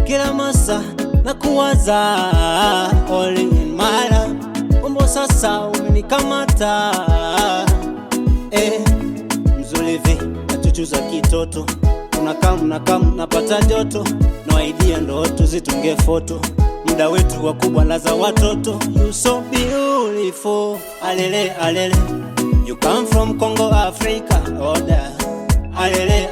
Kila masa na kuwaza all in my life. Umbo sasa umenikamata Mzulivi nachuchuza kitoto, unakam napata joto, no idea ndo tuzitunge foto, muda wetu wakubwa laza watoto. You so beautiful, alele alele, you come from Congo Africa, oda alele